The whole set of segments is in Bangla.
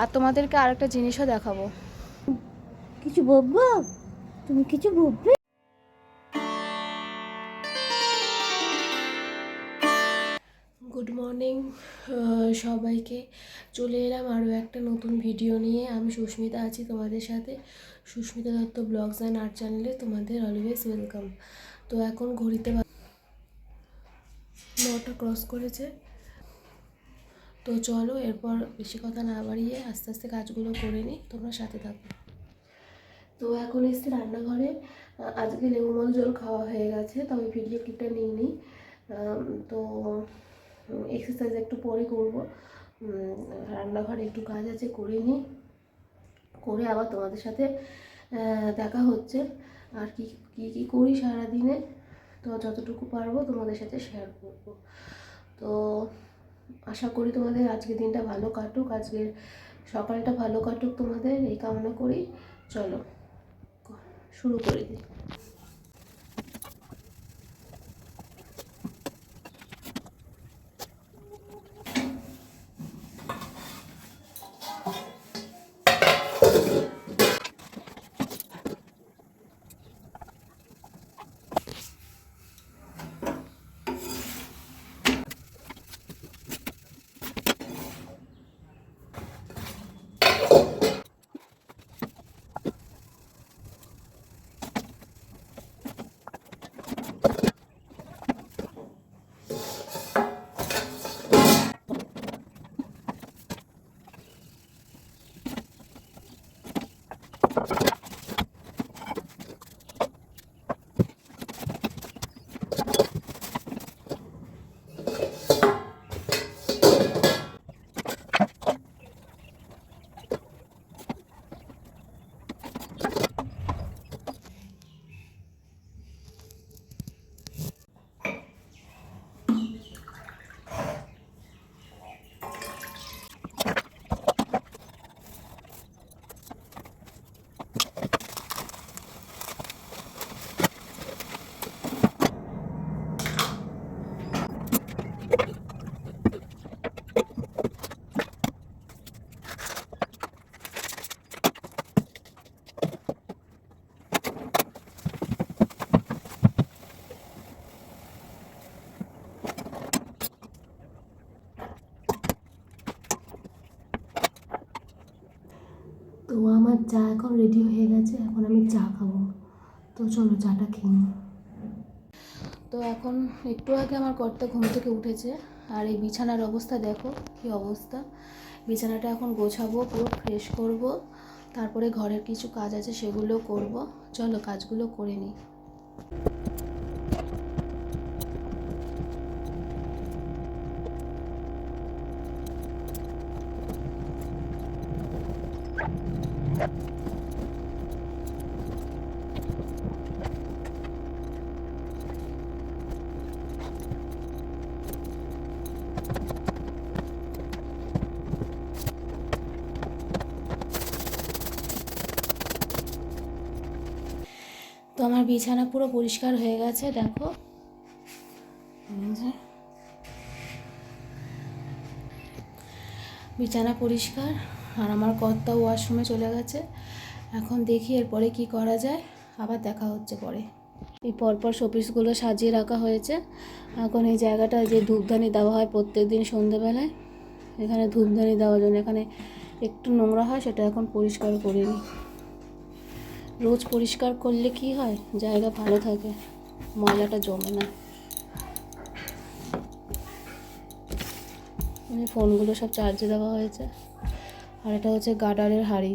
আর তোমাদেরকে আরেকটা জিনিসও দেখাবো। কিছু বলবো? তুমি কিছু বলবে? গুড মর্নিং সবাইকে। চলে এলাম আরও একটা নতুন ভিডিও নিয়ে। আমি সুস্মিতা আছি তোমাদের সাথে। Susmita Dutta blogs and art চ্যানেলে তোমাদের অলওয়েজ ওয়েলকাম। তো এখন ঘড়িতে 9টা ক্রস করেছে। তো চলো এরপর বেশি কথা না বাড়িয়ে আস্তে আস্তে কাজগুলো করে নিই, তোমরা সাথে থাকো। তো এখন এসেছি রান্নাঘরে। আজকে লেবু মল জল খাওয়া হয়ে গেছে, তবে ভিডিও ক্লিপটা নিয়ে নিই। তো এক্সারসাইজ একটু পরে করব। রান্নাঘরে একটু কাজ আছে, করে নিই, করে আবার তোমাদের সাথে দেখা হচ্ছে। আর কি কি করি সারাদিনে, তো যতটুকু পারবো তোমাদের সাথে শেয়ার করব। তো আশা করি তোমাদের আজকের দিনটা ভালো কাটুক, আজকের সকালটা ভালো কাটুক তোমাদের, এই কামনা করি। চলো শুরু করে দিই। তো আমার চা এখন রেডি হয়ে গেছে, এখন আমি চা খাবো। তো চলো চাটা খেয়ে নিই। তো এখন একটু আগে আমার কর্তা ঘুম থেকে উঠেছে, আর এই বিছানার অবস্থা দেখো কি অবস্থা। বিছানাটা এখন গোছাবো, পুরো ফ্রেশ করব, তারপরে ঘরের কিছু কাজ আছে সেগুলো করব। চলো কাজগুলো করে নিই। তো আমার বিছানা পুরো পরিষ্কার হয়ে গেছে দেখো। বিছানা পরিষ্কার, আর আমার কর্তা ওয়াশরুমে চলে গেছে। এখন দেখি এরপরে কি করা যায়, আবার দেখা হচ্ছে পরে। এই পরপর শোপিসগুলো সাজিয়ে রাখা হয়েছে। এখন এই জায়গাটা যে ধূপদানি দেওয়া হয় প্রত্যেক দিন সন্ধেবেলায়, এখানে ধূপদানি দেওয়ার জন্য এখানে একটু নোংরা হয়, সেটা এখন পরিষ্কার করে নিই। রোজ পরিষ্কার করলে কি হয়, জায়গা ভালো থাকে, ময়লাটা জমে না। ফোনগুলো সব চার্জে দেওয়া হয়েছে। আর এটা হচ্ছে গার্ডারের হাঁড়ি।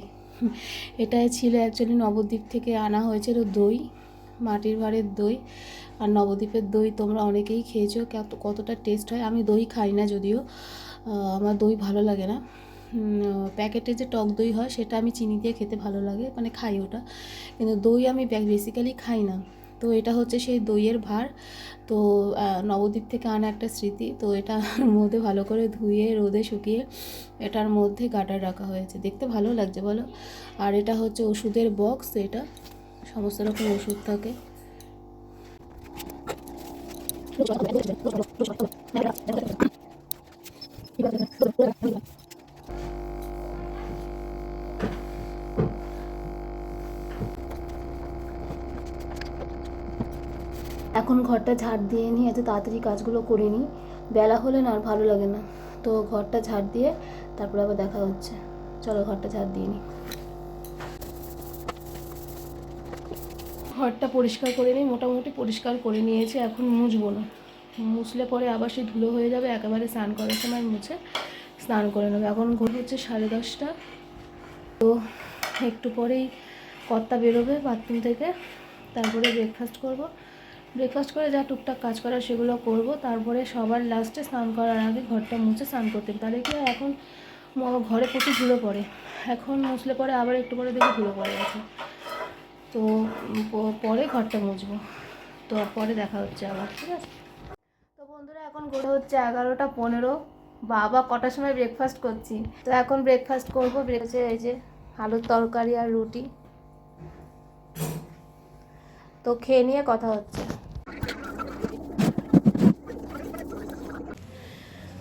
এটাই ছিল অ্যাকচুয়ালি নবদ্বীপ থেকে আনা হয়েছিল দই, মাটির ভাঁড়ের দই। আর নবদ্বীপের দই তোমরা অনেকেই খেয়েছো, কতটা টেস্ট হয়। আমি দই খাই না যদিও, আমার দই ভালো লাগে না। প্যাকেটে যে টক দই হয় সেটা আমি চিনি দিয়ে খেতে ভালো লাগে, মানে খাই ওটা, কিন্তু দই আমি বেসিক্যালি খাই না। তো এটা হচ্ছে সেই দইয়ের ভাঁড়। তো নবদ্বীপ থেকে আনা একটা স্মৃতি। তো এটার মধ্যে ভালো করে ধুয়ে রোদে শুকিয়ে এটার মধ্যে গার্ডার রাখা হয়েছে, দেখতে ভালো লাগছে বলো। আর এটা হচ্ছে ওষুধের বক্স, এটা সমস্ত রকম ওষুধ থাকে। এখন ঘরটা ঝাড় দিয়ে নিই, এত তাড়াতাড়ি কাজগুলো করে নিই, বেলা হলে না আর ভালো লাগে না। তো ঘরটা ঝাড় দিয়ে তারপরে আবার দেখা হচ্ছে। চলো ঘরটা ঝাড় দিয়ে নিই। ঘরটা পরিষ্কার করে নিই, মোটামুটি পরিষ্কার করে নিয়েছি। এখন মুছবো না, মুছলে পরে আবার সে ধুলো হয়ে যাবে। একেবারে স্নান করার সময় মুছে স্নান করে নেবে। এখন ঘর হচ্ছে 10:30। তো একটু পরেই কর্তা বেরোবে বাথরুম থেকে, তারপরে ব্রেকফাস্ট করব। ব্রেকফাস্ট করে যা টুকটাক কাজ করার সেগুলো করব। তারপরে সবার লাস্টে স্নান করার আগে ঘরটা মুছে স্নান করতে হবে। তাহলে কি হয়, এখন ঘরে প্রচুর ধুলো পড়ে, এখন মুছলে পরে আবার একটু পরে দেখি ধুলো পড়ে গেছে। তো পরে ঘরটা মুছবো। তো পরে দেখা হচ্ছে আবার, ঠিক আছে? তো বন্ধুরা, এখন ঘড়ি হচ্ছে 11:15। বাবা কটার সময় ব্রেকফাস্ট করছি। তো এখন ব্রেকফাস্ট করবো। হচ্ছে এই যে আলুর তরকারি আর রুটি। তো খেয়ে নিয়ে কথা হচ্ছে।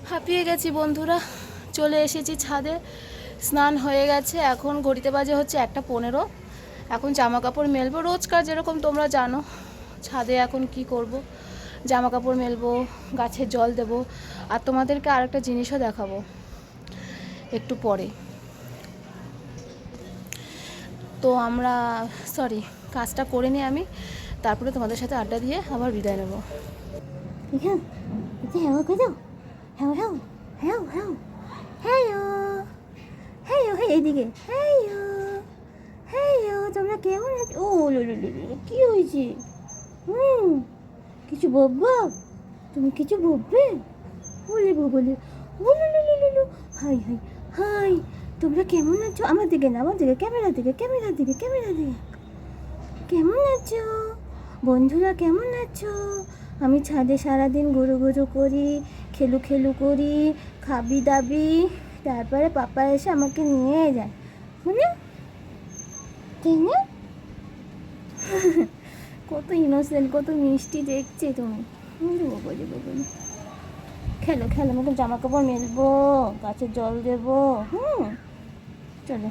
হাঁপিয়ে গেছি বন্ধুরা, চলে এসেছি ছাদে। স্নান হয়ে গেছে, এখন ঘড়িতে বাজে হচ্ছে 1:15। এখন জামা কাপড় মেলবো, রোজকার যেরকম তোমরা জানো। ছাদে এখন কি করব, জামা কাপড় মেলবো, গাছে জল দেব। আর তোমাদেরকে আরেকটা জিনিসও দেখাবো একটু পরে। তো আমরা কাজটা করে নিই আমি, তারপরে তোমাদের সাথে আড্ডা দিয়ে আবার বিদায় নেব। হ্যাঁ হ্যাঁ হ্যাঁ হ্যাঁ হ্যাঁ হ্যাঁ হ্যাঁ হ্যাঁ হ্যাঁ এইদিকে হ্যাঁ হ্যাঁ তোমরা কেমন আছো? ও কি হয়েছে? কিছু বলবো? তুমি কিছু বলবে? বলে বলে বলে হাই হাই হাই, তোমরা কেমন আছো? আমার দিকে না, আমার দিকে, ক্যামেরা দিকে, ক্যামেরা দিকে, ক্যামেরা দিকে। কেমন আছো বন্ধুরা, কেমন আছো? আমি ছাদে সারাদিন ঘুরু ঘুরু করি, খেলু খেলু করি, খাবি দাবি, তারপরে পাপা এসে আমাকে নিয়ে যায়, বুঝলে? তাই না? কত ইনোসেন্ট, কত মিষ্টি দেখছে তুমি। বলি খেলো খেলো, আমাকে জামা কাপড় মেলবো, গাছে জল দেবো। চলো।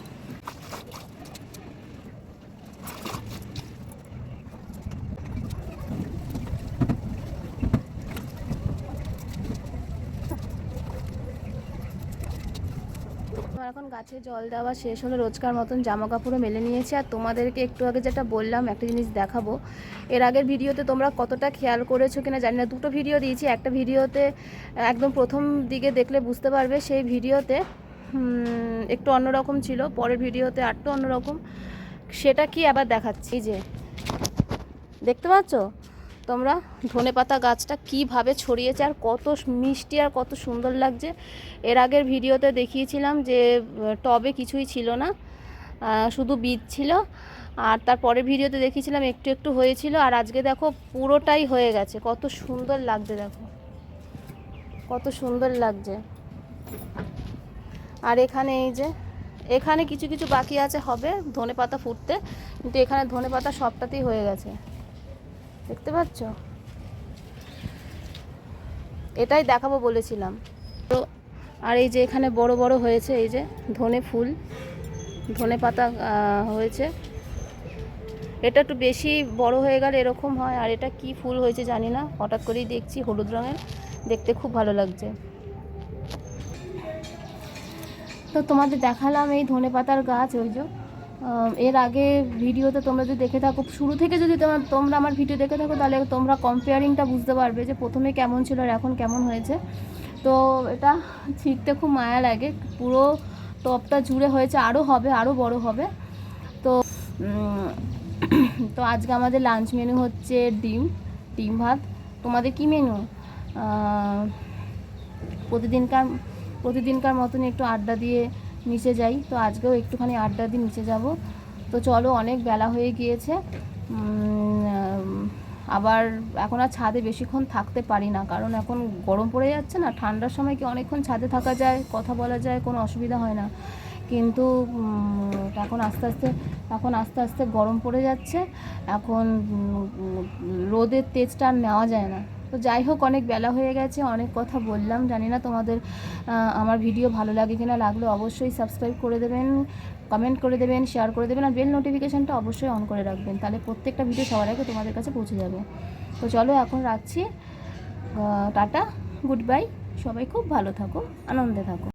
আমার এখন গাছে জল দেওয়া শেষ হলো, রোজকার মতন জামা কাপড়ও মেলে নিয়েছি। আর তোমাদেরকে একটু আগে যেটা বললাম, একটা জিনিস দেখাবো। এর আগের ভিডিওতে তোমরা কতটা খেয়াল করেছো কিনা জানি না, দুটো ভিডিও দিয়েছি। একটা ভিডিওতে একদম প্রথম দিকে দেখলে বুঝতে পারবে, সেই ভিডিওতে একটু অন্যরকম ছিল, পরের ভিডিওতে আরটু অন্যরকম। সেটা কি আবার দেখাচ্ছি। যে দেখতে পাচ্ছ তোমরা ধনেপাতা গাছটা কিভাবে ছড়িয়েছে, আর কত মিষ্টি আর কত সুন্দর লাগছে। এর আগের ভিডিওতে দেখিয়েছিলাম যে টবে কিছুই ছিল না, শুধু বীজ ছিল। আর তারপরের ভিডিওতে দেখিয়েছিলাম একটু একটু হয়েছিল। আর আজকে দেখো পুরোটাই হয়ে গেছে, কত সুন্দর লাগছে, দেখো কত সুন্দর লাগছে। আর এখানে এই যে এখানে কিছু কিছু বাকি আছে হবে ধনেপাতা ফুটতে, কিন্তু এখানে ধনেপাতা সবটাতেই হয়ে গেছে, দেখতে পাচ্ছ? এটাই দেখাবো বলেছিলাম। তো আর এই যে এখানে বড় বড় হয়েছে, এই যে ধনে ফুল, ধনে পাতা হয়েছে। এটা একটু বেশি বড় হয়ে গেলে এরকম হয়। আর এটা কি ফুল হয়েছে জানি না, হঠাৎ করেই দেখছি হলুদ রঙের, দেখতে খুব ভালো লাগছে। তো তোমাদের দেখালাম এই ধনে পাতার গাছ। ওই যে এর আগে ভিডিওতে তোমরা যদি দেখে থাকো, শুরু থেকে যদি তোমরা আমার ভিডিও দেখে থাকো, তাহলে তোমরা কম্পেয়ারিংটা বুঝতে পারবে যে প্রথমে কেমন ছিল আর এখন কেমন হয়েছে। তো এটা ছিঁড়তে খুব মায়া লাগে, পুরো টবটা জুড়ে হয়েছে, আরও হবে, আরও বড় হবে। তো তো আজকে আমাদের লাঞ্চ মেনু হচ্ছে ডিম ভাত। তোমাদের কি মেনু? প্রতিদিনকার মতন একটু আড্ডা দিয়ে নিচে যাই, তো আজকেও একটুখানি আড্ডা দিয়ে নিচে যাব। তো চলো, অনেক বেলা হয়ে গিয়েছে। আবার এখন আর ছাদে বেশিক্ষণ থাকতে পারি না, কারণ এখন গরম পড়ে যাচ্ছে না। ঠান্ডার সময় কি অনেকক্ষণ ছাদে থাকা যায়, কথা বলা যায়, কোনো অসুবিধা হয় না। কিন্তু এখন আস্তে আস্তে গরম পড়ে যাচ্ছে। এখন রোদের তেজটা আর নেওয়া যায় না। তো যাই হোক, অনেক বেলা হয়ে গেছে, অনেক কথা বললাম। জানি না তোমাদের আমার ভিডিও ভালো লাগে কিনা, লাগলে অবশ্যই সাবস্ক্রাইব করে দেবেন, কমেন্ট করে দেবেন, শেয়ার করে দেবেন, আর বেল নোটিফিকেশানটা অবশ্যই অন করে রাখবেন, তাহলে প্রত্যেকটা ভিডিও সবার আগে তোমাদের কাছে পৌঁছে যাবে। তো চলো এখন রাখছি, টাটা, গুড বাই, সবাই খুব ভালো থাকো, আনন্দে থাকো।